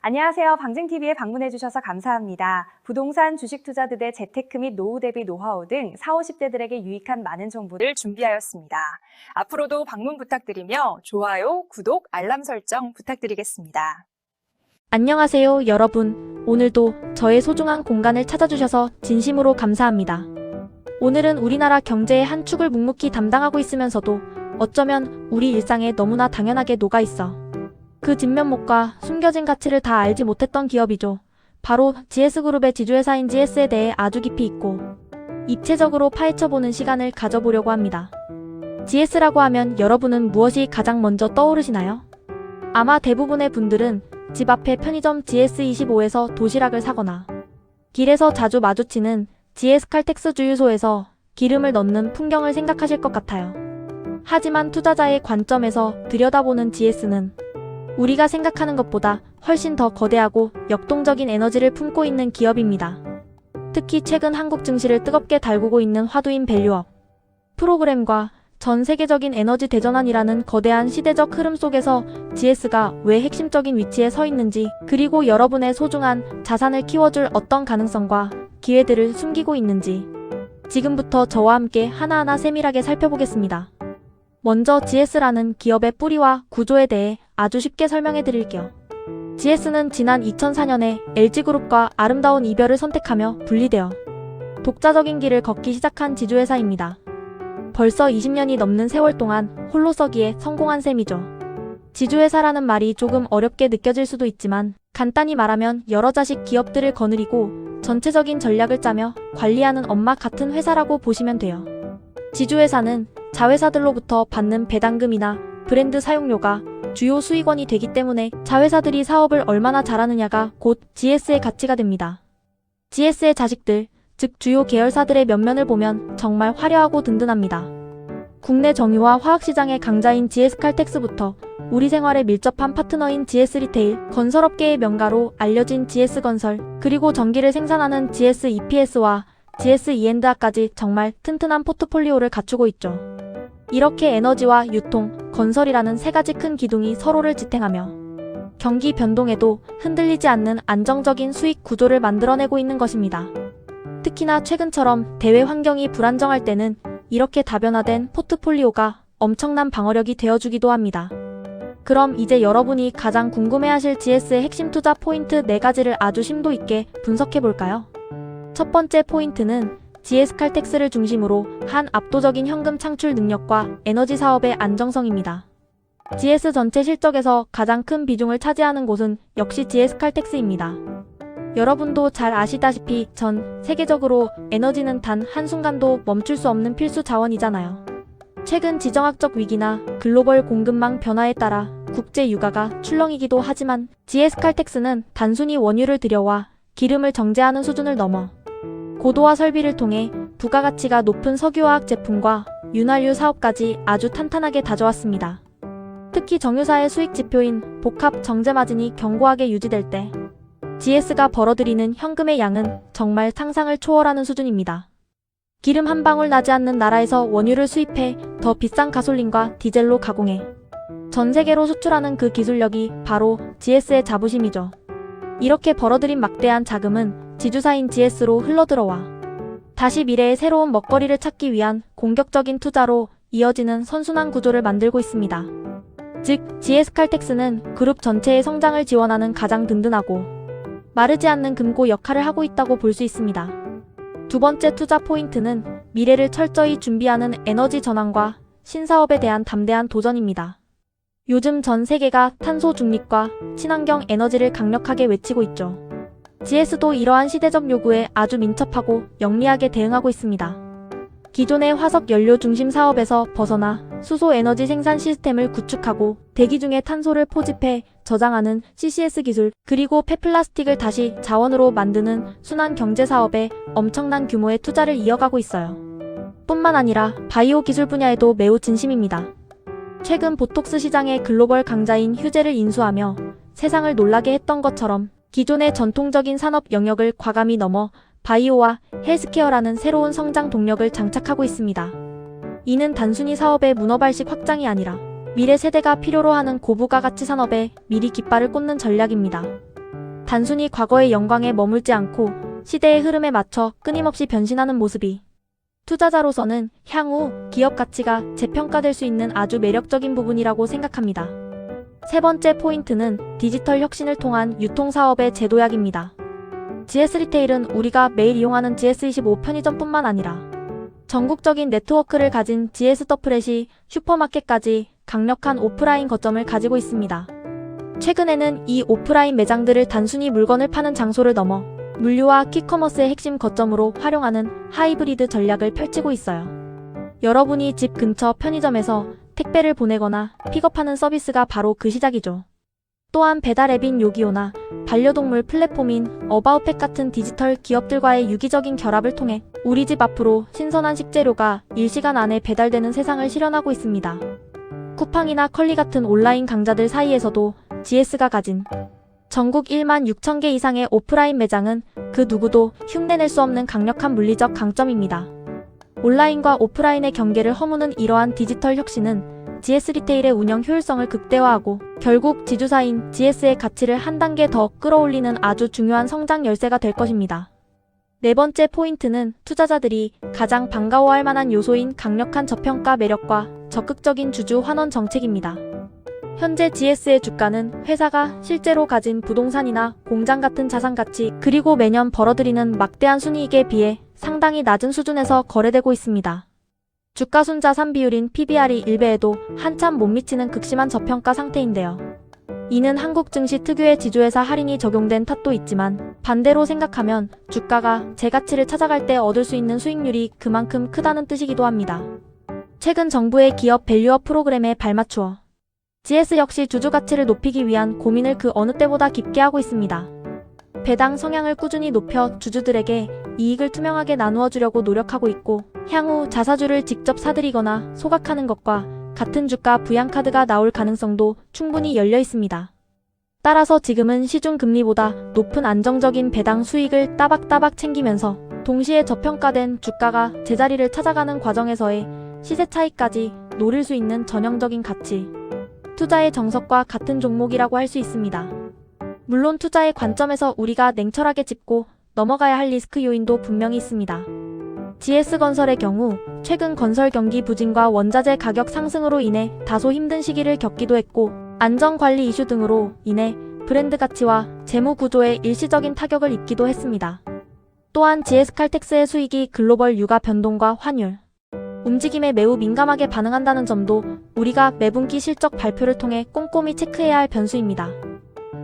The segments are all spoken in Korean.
안녕하세요. 방증TV에 방문해주셔서 감사합니다. 부동산, 주식 투자들의 재테크 및 노후 대비 노하우 등 40, 50대들에게 유익한 많은 정보를 준비하였습니다. 앞으로도 방문 부탁드리며 좋아요, 구독, 알람 설정 부탁드리겠습니다. 안녕하세요, 여러분. 오늘도 저의 소중한 공간을 찾아주셔서 진심으로 감사합니다. 오늘은 우리나라 경제의 한 축을 묵묵히 담당하고 있으면서도 어쩌면 우리 일상에 너무나 당연하게 녹아있어 그 뒷면목과 숨겨진 가치를 다 알지 못했던 기업이죠. 바로 GS그룹의 지주회사인 GS에 대해 아주 깊이 있고 입체적으로 파헤쳐보는 시간을 가져보려고 합니다. GS라고 하면 여러분은 무엇이 가장 먼저 떠오르시나요? 아마 대부분의 분들은 집 앞에 편의점 GS25에서 도시락을 사거나 길에서 자주 마주치는 GS칼텍스 주유소에서 기름을 넣는 풍경을 생각하실 것 같아요. 하지만 투자자의 관점에서 들여다보는 GS는 우리가 생각하는 것보다 훨씬 더 거대하고 역동적인 에너지를 품고 있는 기업입니다. 특히 최근 한국 증시를 뜨겁게 달구고 있는 화두인 밸류업 프로그램과 전 세계적인 에너지 대전환이라는 거대한 시대적 흐름 속에서 GS가 왜 핵심적인 위치에 서 있는지, 그리고 여러분의 소중한 자산을 키워줄 어떤 가능성과 기회들을 숨기고 있는지 지금부터 저와 함께 하나하나 세밀하게 살펴보겠습니다. 먼저 GS라는 기업의 뿌리와 구조에 대해 아주 쉽게 설명해 드릴게요. GS는 지난 2004년에 LG그룹과 아름다운 이별을 선택하며 분리되어 독자적인 길을 걷기 시작한 지주회사입니다. 벌써 20년이 넘는 세월 동안 홀로 서기에 성공한 셈이죠. 지주회사라는 말이 조금 어렵게 느껴질 수도 있지만 간단히 말하면 여러 자식 기업들을 거느리고 전체적인 전략을 짜며 관리하는 엄마 같은 회사라고 보시면 돼요. 지주회사는 자회사들로부터 받는 배당금이나 브랜드 사용료가 주요 수익원이 되기 때문에 자회사들이 사업을 얼마나 잘하느냐가 곧 GS의 가치가 됩니다. GS의 자식들, 즉 주요 계열사들의 면면을 보면 정말 화려하고 든든합니다. 국내 정유와 화학시장의 강자인 GS칼텍스부터 우리 생활에 밀접한 파트너인 GS리테일, 건설업계의 명가로 알려진 GS건설, 그리고 전기를 생산하는 GSEPS와 GSE&R까지 정말 튼튼한 포트폴리오를 갖추고 있죠. 이렇게 에너지와 유통, 건설이라는 세 가지 큰 기둥이 서로를 지탱하며 경기 변동에도 흔들리지 않는 안정적인 수익 구조를 만들어내고 있는 것입니다. 특히나 최근처럼 대외 환경이 불안정할 때는 이렇게 다변화된 포트폴리오가 엄청난 방어력이 되어주기도 합니다. 그럼 이제 여러분이 가장 궁금해하실 GS의 핵심 투자 포인트 4가지를 아주 심도 있게 분석해볼까요? 첫 번째 포인트는 GS칼텍스를 중심으로 한 압도적인 현금 창출 능력과 에너지 사업의 안정성입니다. GS 전체 실적에서 가장 큰 비중을 차지하는 곳은 역시 GS칼텍스입니다. 여러분도 잘 아시다시피 전 세계적으로 에너지는 단 한순간도 멈출 수 없는 필수 자원이잖아요. 최근 지정학적 위기나 글로벌 공급망 변화에 따라 국제 유가가 출렁이기도 하지만 GS칼텍스는 단순히 원유를 들여와 기름을 정제하는 수준을 넘어 고도화 설비를 통해 부가가치가 높은 석유화학 제품과 윤활유 사업까지 아주 탄탄하게 다져왔습니다. 특히 정유사의 수익 지표인 복합 정제 마진이 견고하게 유지될 때 GS가 벌어들이는 현금의 양은 정말 상상을 초월하는 수준입니다. 기름 한 방울 나지 않는 나라에서 원유를 수입해 더 비싼 가솔린과 디젤로 가공해 전 세계로 수출하는 그 기술력이 바로 GS의 자부심이죠. 이렇게 벌어들인 막대한 자금은 지주사인 GS로 흘러들어와 다시 미래의 새로운 먹거리를 찾기 위한 공격적인 투자로 이어지는 선순환 구조를 만들고 있습니다. 즉, GS칼텍스는 그룹 전체의 성장을 지원하는 가장 든든하고 마르지 않는 금고 역할을 하고 있다고 볼 수 있습니다. 두 번째 투자 포인트는 미래를 철저히 준비하는 에너지 전환과 신사업에 대한 담대한 도전입니다. 요즘 전 세계가 탄소 중립과 친환경 에너지를 강력하게 외치고 있죠. GS도 이러한 시대적 요구에 아주 민첩하고 영리하게 대응하고 있습니다. 기존의 화석 연료 중심 사업에서 벗어나 수소 에너지 생산 시스템을 구축하고 대기 중에 탄소를 포집해 저장하는 CCS 기술, 그리고 폐플라스틱을 다시 자원으로 만드는 순환 경제 사업에 엄청난 규모의 투자를 이어가고 있어요. 뿐만 아니라 바이오 기술 분야에도 매우 진심입니다. 최근 보톡스 시장의 글로벌 강자인 휴젤을 인수하며 세상을 놀라게 했던 것처럼 기존의 전통적인 산업 영역을 과감히 넘어 바이오와 헬스케어라는 새로운 성장 동력을 장착하고 있습니다. 이는 단순히 사업의 문어발식 확장이 아니라 미래 세대가 필요로 하는 고부가가치 산업에 미리 깃발을 꽂는 전략입니다. 단순히 과거의 영광에 머물지 않고 시대의 흐름에 맞춰 끊임없이 변신하는 모습이 투자자로서는 향후 기업 가치가 재평가될 수 있는 아주 매력적인 부분이라고 생각합니다. 세 번째 포인트는 디지털 혁신을 통한 유통사업의 재도약입니다. GS 리테일은 우리가 매일 이용하는 GS25 편의점뿐만 아니라 전국적인 네트워크를 가진 GS 더프렛이 슈퍼마켓까지 강력한 오프라인 거점을 가지고 있습니다. 최근에는 이 오프라인 매장들을 단순히 물건을 파는 장소를 넘어 물류와 퀵커머스의 핵심 거점으로 활용하는 하이브리드 전략을 펼치고 있어요. 여러분이 집 근처 편의점에서 택배를 보내거나 픽업하는 서비스가 바로 그 시작이죠. 또한 배달 앱인 요기요나 반려동물 플랫폼인 어바웃펫 같은 디지털 기업들과의 유기적인 결합을 통해 우리 집 앞으로 신선한 식재료가 일시간 안에 배달되는 세상을 실현하고 있습니다. 쿠팡이나 컬리 같은 온라인 강자들 사이에서도 GS가 가진 전국 1만 6천 개 이상의 오프라인 매장은 그 누구도 흉내낼 수 없는 강력한 물리적 강점입니다. 온라인과 오프라인의 경계를 허무는 이러한 디지털 혁신은 GS 리테일의 운영 효율성을 극대화하고 결국 지주사인 GS의 가치를 한 단계 더 끌어올리는 아주 중요한 성장 열쇠가 될 것입니다. 네 번째 포인트는 투자자들이 가장 반가워할 만한 요소인 강력한 저평가 매력과 적극적인 주주 환원 정책입니다. 현재 GS의 주가는 회사가 실제로 가진 부동산이나 공장 같은 자산 가치 그리고 매년 벌어들이는 막대한 순이익에 비해 상당히 낮은 수준에서 거래되고 있습니다. 주가순자산 비율인 PBR이 1배에도 한참 못 미치는 극심한 저평가 상태인데요. 이는 한국 증시 특유의 지주회사 할인이 적용된 탓도 있지만 반대로 생각하면 주가가 제가치를 찾아갈 때 얻을 수 있는 수익률이 그만큼 크다는 뜻이기도 합니다. 최근 정부의 기업 밸류업 프로그램에 발맞추어 GS 역시 주주 가치를 높이기 위한 고민을 그 어느 때보다 깊게 하고 있습니다. 배당 성향을 꾸준히 높여 주주들에게 이익을 투명하게 나누어 주려고 노력하고 있고 향후 자사주를 직접 사들이거나 소각하는 것과 같은 주가 부양카드가 나올 가능성도 충분히 열려 있습니다. 따라서 지금은 시중금리보다 높은 안정적인 배당 수익을 따박따박 챙기면서 동시에 저평가된 주가가 제자리를 찾아가는 과정에서의 시세 차이까지 노릴 수 있는 전형적인 가치 투자의 정석과 같은 종목이라고 할 수 있습니다. 물론 투자의 관점에서 우리가 냉철하게 짚고 넘어가야 할 리스크 요인도 분명히 있습니다. GS건설의 경우 최근 건설 경기 부진과 원자재 가격 상승으로 인해 다소 힘든 시기를 겪기도 했고 안전관리 이슈 등으로 인해 브랜드 가치와 재무 구조에 일시적인 타격을 입기도 했습니다. 또한 GS칼텍스의 수익이 글로벌 유가 변동과 환율 움직임에 매우 민감하게 반응한다는 점도 우리가 매분기 실적 발표를 통해 꼼꼼히 체크해야 할 변수입니다.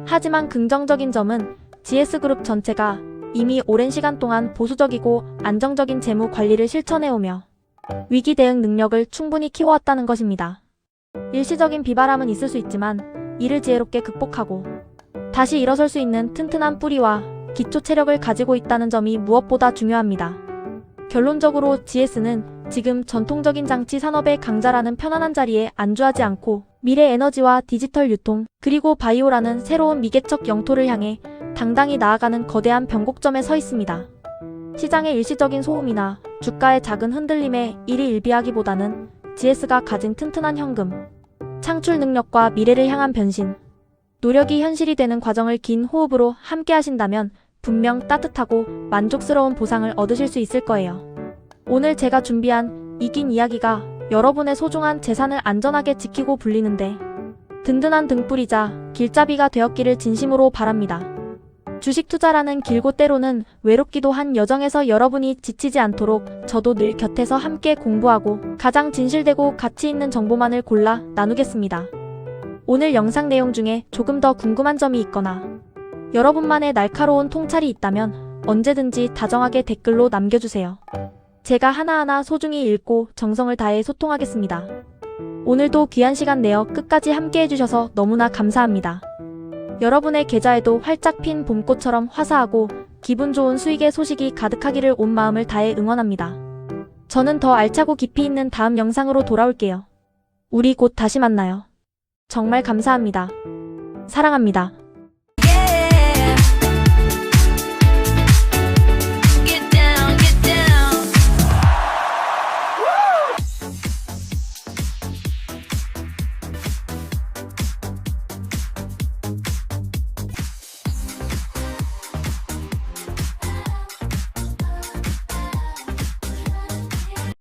하지만 긍정적인 점은 GS그룹 전체가 이미 오랜 시간 동안 보수적이고 안정적인 재무 관리를 실천해오며 위기 대응 능력을 충분히 키워왔다는 것입니다. 일시적인 비바람은 있을 수 있지만 이를 지혜롭게 극복하고 다시 일어설 수 있는 튼튼한 뿌리와 기초 체력을 가지고 있다는 점이 무엇보다 중요합니다. 결론적으로 GS는 지금 전통적인 장치 산업의 강자라는 편안한 자리에 안주하지 않고 미래 에너지와 디지털 유통 그리고 바이오라는 새로운 미개척 영토를 향해 당당히 나아가는 거대한 변곡점에 서 있습니다. 시장의 일시적인 소음이나 주가의 작은 흔들림에 일희일비하기보다는 GS가 가진 튼튼한 현금, 창출 능력과 미래를 향한 변신, 노력이 현실이 되는 과정을 긴 호흡으로 함께 하신다면 분명 따뜻하고 만족스러운 보상을 얻으실 수 있을 거예요. 오늘 제가 준비한 이 긴 이야기가 여러분의 소중한 재산을 안전하게 지키고 불리는데 든든한 등불이자 길잡이가 되었기를 진심으로 바랍니다. 주식 투자라는 길고 때로는 외롭기도 한 여정에서 여러분이 지치지 않도록 저도 늘 곁에서 함께 공부하고 가장 진실되고 가치 있는 정보만을 골라 나누겠습니다. 오늘 영상 내용 중에 조금 더 궁금한 점이 있거나 여러분만의 날카로운 통찰이 있다면 언제든지 다정하게 댓글로 남겨주세요. 제가 하나하나 소중히 읽고 정성을 다해 소통하겠습니다. 오늘도 귀한 시간 내어 끝까지 함께 해주셔서 너무나 감사합니다. 여러분의 계좌에도 활짝 핀 봄꽃처럼 화사하고 기분 좋은 수익의 소식이 가득하기를 온 마음을 다해 응원합니다. 저는 더 알차고 깊이 있는 다음 영상으로 돌아올게요. 우리 곧 다시 만나요. 정말 감사합니다. 사랑합니다.